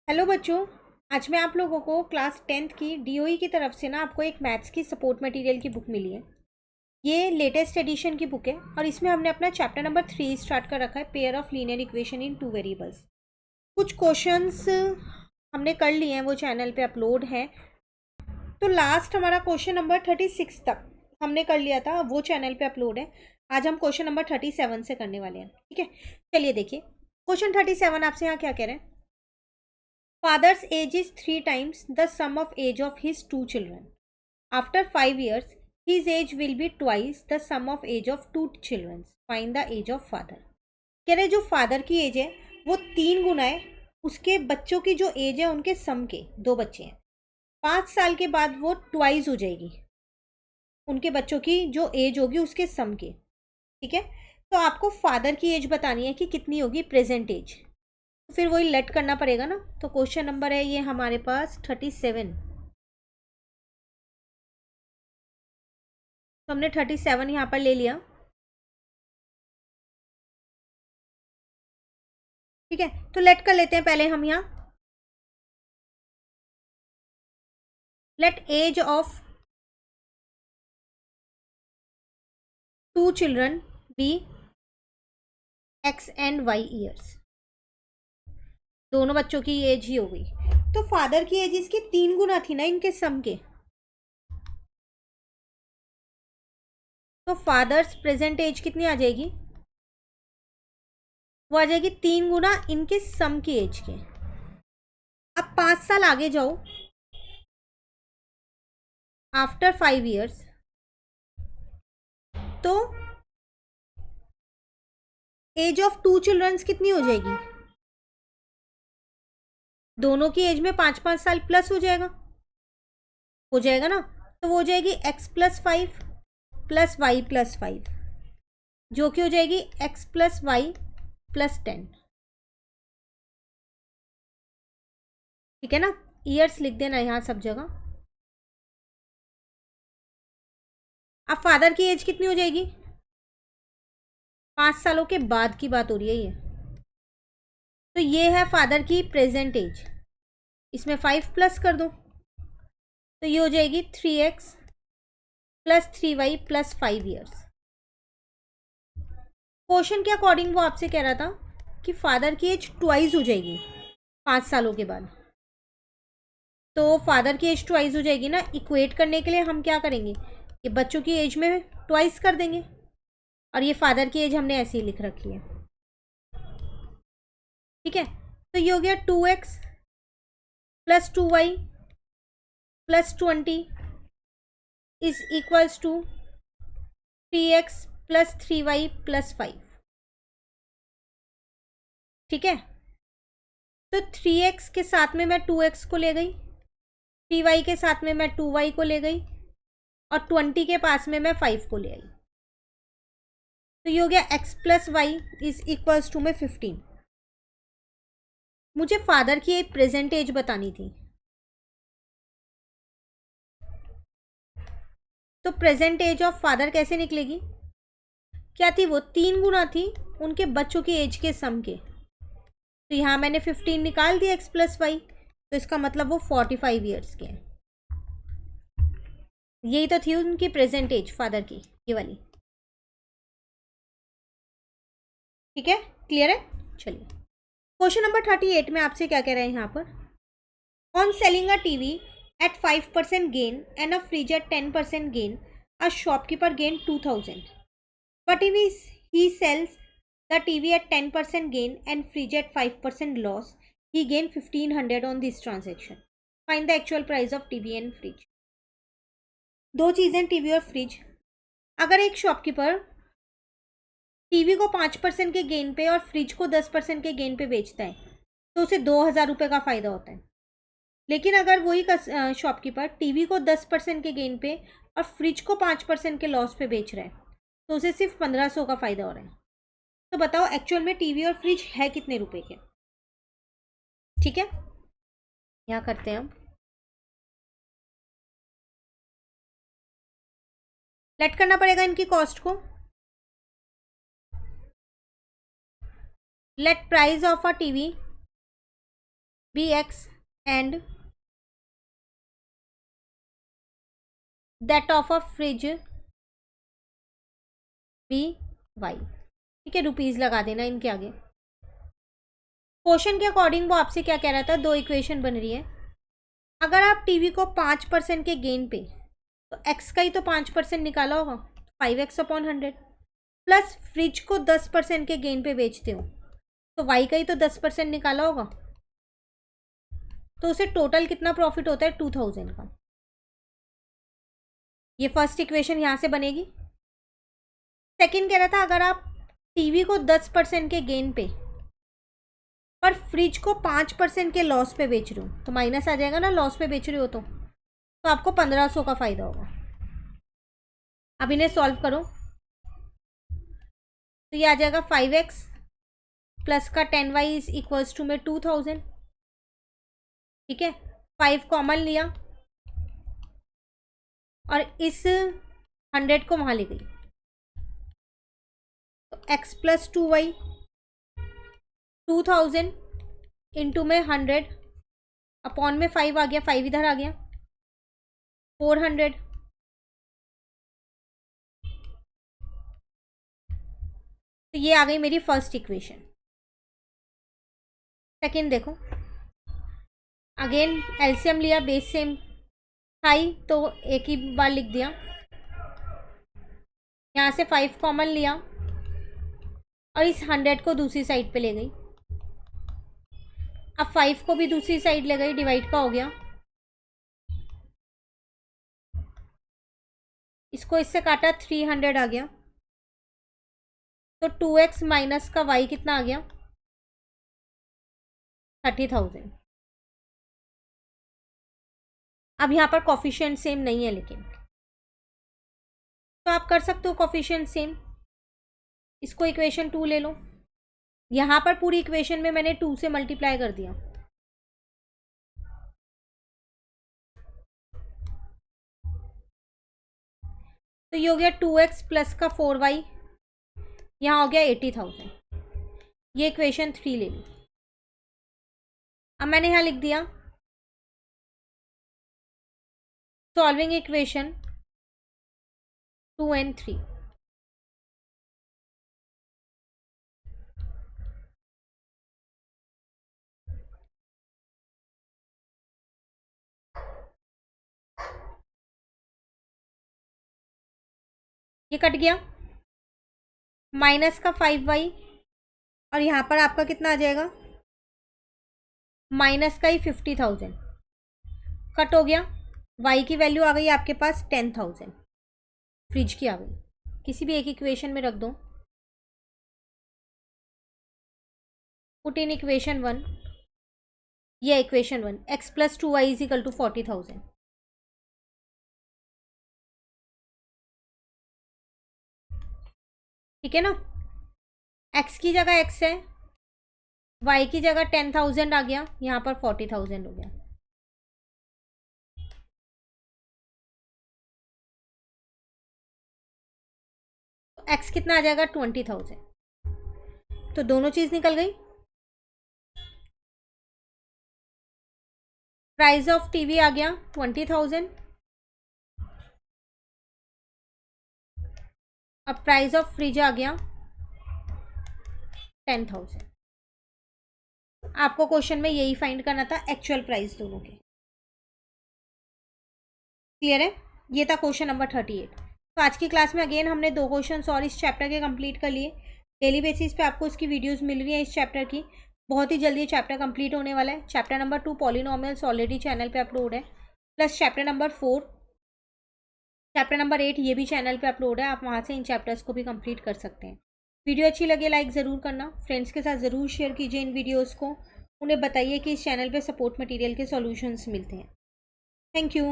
Hello बच्चों। आज मैं आप लोगों को क्लास 10th की डीओई की तरफ से ना आपको एक मैथ्स की सपोर्ट मटेरियल की बुक मिली है। ये लेटेस्ट एडिशन की बुक है और इसमें हमने अपना चैप्टर नंबर 3 स्टार्ट कर रखा है, pair of linear equation in two variables. कुछ क्वेश्चंस हमने कर लिए हैं, वो चैनल पे अपलोड हैं। तो लास्ट हमारा क्वेश्चन नंबर 36 तक हमने कर लिया था, वो चैनल पे अपलोड है। आज हम क्वेश्चन नंबर 37 से करने वाले हैं। ठीक है, चलिए देखिए क्वेश्चन 37 आपसे यहाँ क्या कह रहे हैं। Father's age is 3 times the sum of age of his two children. After 5 years, his age will be twice the sum of age of two children. Find the age of father. कह रहे जो father की as है वो 3 गुना है उसके बच्चों की जो एज है उनके सम के। 2 बच्चे हैं, 5 साल के बाद वो ट्वाइस हो जाएगी उनके बच्चों की जो एज होगी उसके सम के। ठीक है, तो आपको फादर की एज बतानी है कि कितनी होगी प्रेजेंट एज। तो फिर वही लेट करना पड़ेगा ना। तो क्वेश्चन नंबर है ये हमारे पास 37। तो हमने 37 यहाँ पर ले लिया। ठीक है, तो लेट कर लेते हैं पहले हम यहाँ। Let age of two children be x and y years. दोनों बच्चों की एज ही हो गई। तो फादर की एज इसकी 3 गुना थी ना इनके सम के। तो फादर्स प्रेजेंट एज कितनी आ जाएगी, वो आ जाएगी 3 गुना इनके सम की एज के। अब 5 साल आगे जाओ, आफ्टर 5 years, तो एज ऑफ टू चिल्ड्रंस कितनी हो जाएगी। दोनों की एज में 5-5 साल प्लस हो जाएगा ना। तो वो हो जाएगी x+5 प्लस y+5, जो कि हो जाएगी x+y+10। ठीक है ना, ईयर्स लिख देना यहाँ सब जगह। अब फादर की एज कितनी हो जाएगी, 5 सालों के बाद की बात हो रही है ये। तो ये है फादर की प्रेजेंट एज, इसमें 5 प्लस कर दो तो ये हो जाएगी 3x plus 3y+5 years। Question के अकॉर्डिंग वो आपसे कह रहा था कि फादर की एज ट्वाइस हो जाएगी 5 सालों के बाद। तो फादर की एज ट्वाइस हो जाएगी ना, इक्वेट करने के लिए हम क्या करेंगे, ये बच्चों की एज में ट्वाइस कर देंगे और ये फादर की एज हमने ऐसे ही लिख रखी है। ठीक है, तो ये हो गया 2x plus 2y plus 20 is equals to 3x plus 3y+5। ठीक है, तो 3x के साथ में मैं 2x को ले गई, 3y के साथ में मैं 2y को ले गई और 20 के पास में मैं 5 को ले आई। तो ये हो गया x+y इज इक्वल्स टू में 15। मुझे फादर की एक प्रेजेंट एज बतानी थी। तो प्रेजेंट एज ऑफ फादर कैसे निकलेगी, क्या थी वो 3 गुना थी उनके बच्चों की एज के सम के। तो यहाँ मैंने 15 निकाल दिया x+y, तो इसका मतलब वो 45 ईयर्स के हैं। यही तो थी उनकी प्रेजेंट एज फादर की, ये वाली। ठीक है, क्लियर है। चलिए क्वेश्चन नंबर 38 में आपसे क्या कह रहे हैं यहाँ पर। On selling a TV at 5% gain and a fridge at 10% gain, a shopkeeper gain 2000, but if he sells the TV at 10% gain and fridge at 5% loss, he gain 1500 on this transaction. Find the actual price of TV and fridge. दो चीज़ें TV और fridge. अगर एक shopkeeper TV को 5% के gain पे और fridge को 10% के गेन पे बेचता है तो उसे 2000 रुपये का फ़ायदा होता है। लेकिन अगर वही शॉपकीपर टीवी को 10% के गेन पे और फ्रिज को 5% के लॉस पे बेच रहा है तो उसे सिर्फ 1500 का फ़ायदा हो रहा है। तो बताओ एक्चुअल में टीवी और फ्रिज है कितने रुपए के। ठीक है, यहाँ करते हैं हम। लेट करना पड़ेगा इनकी कॉस्ट को। Let price of a TV be x and that of a fridge be y. ठीक है, रुपीज़ लगा देना इनके आगे। क्वेश्चन के अकॉर्डिंग वो आपसे क्या कह रहा था, दो इक्वेशन बन रही है। अगर आप टीवी को 5% के गेन पे, तो एक्स का ही तो 5% निकाला होगा, 5x/100, प्लस फ्रिज को 10% के गेन पे बेचते हो तो वाई का ही तो 10% निकाला होगा, तो उसे टोटल कितना प्रॉफिट होता है, 2000 का। ये फर्स्ट इक्वेशन यहाँ से बनेगी। सेकंड कह रहा था अगर आप टीवी को 10% के गेन पे पर फ्रिज को 5% के लॉस पे बेच रहे हो, तो माइनस आ जाएगा ना, लॉस पे बेच रहे हो तो आपको 1500 का फायदा होगा। अब इन्हें सॉल्व करो तो ये आ जाएगा 5x प्लस का 10y इज इक्वल्स टू में 2000। ठीक है, 5 कॉमन लिया और इस 100 को वहां ले गई, तो x प्लस 2y 2000 इंटू में 100 अपॉन में 5 आ गया, 5 इधर आ गया, 400। तो ये आ गई मेरी फर्स्ट इक्वेशन। सेकेंड देखो, अगेन एलसीएम लिया, बेस सेम हाई तो एक ही बार लिख दिया, यहाँ से 5 कॉमन लिया और इस 100 को दूसरी साइड पे ले गई। अब 5 को भी दूसरी साइड ले गई, डिवाइड का हो गया, इसको इससे काटा 300 आ गया, तो 2x माइनस का y कितना आ गया, 30,000। अब यहाँ पर कॉफिशिएंट सेम नहीं है लेकिन, तो आप कर सकते हो कॉफिशिएंट सेम, इसको इक्वेशन 2 ले लो। यहाँ पर पूरी इक्वेशन में मैंने 2 से मल्टीप्लाई कर दिया, तो ये हो गया 2x प्लस का 4y, यहाँ हो गया 80,000। ये इक्वेशन 3 ले ली। अब मैंने यहाँ लिख दिया सॉल्विंग इक्वेशन 2 and 3। ये कट गया, माइनस का 5y और यहाँ पर आपका कितना आ जाएगा, माइनस का ही 50,000 कट हो गया। y की वैल्यू आ गई आपके पास 10,000, फ्रिज की आ गई, किसी भी एक इक्वेशन में रख दो, पुट इन इक्वेशन 1, ये equation 1, x plus 2y is equal to 40,000। ठीक है ना, x की जगह x है, y की जगह 10,000 आ गया, यहाँ पर 40,000 हो गया। तो x कितना आ जाएगा, 20,000। तो दोनों चीज निकल गई। प्राइस ऑफ टीवी आ गया 20,000, अब प्राइस ऑफ फ्रिज आ गया 10,000। आपको क्वेश्चन में यही फाइंड करना था, एक्चुअल प्राइस दोनों के। क्लियर है, ये था क्वेश्चन नंबर 38। तो आज की क्लास में अगेन हमने 2 क्वेश्चन और इस चैप्टर के कंप्लीट कर लिए। डेली बेसिस पे आपको इसकी वीडियोस मिल रही है इस चैप्टर की, बहुत ही जल्दी ये चैप्टर कंप्लीट होने वाला है। Chapter number 2 polynomials already channel पे अपलोड है, plus chapter number 4, chapter number 8 ये भी चैनल पे अपलोड है, आप वहाँ से इन चैप्टर्स को भी कंप्लीट कर सकते हैं। वीडियो अच्छी लगे लाइक ज़रूर करना, फ्रेंड्स के साथ ज़रूर शेयर कीजिए इन वीडियोज़ को, उन्हें बताइए कि इस चैनल पे सपोर्ट मटेरियल के सॉल्यूशंस मिलते हैं। Thank you.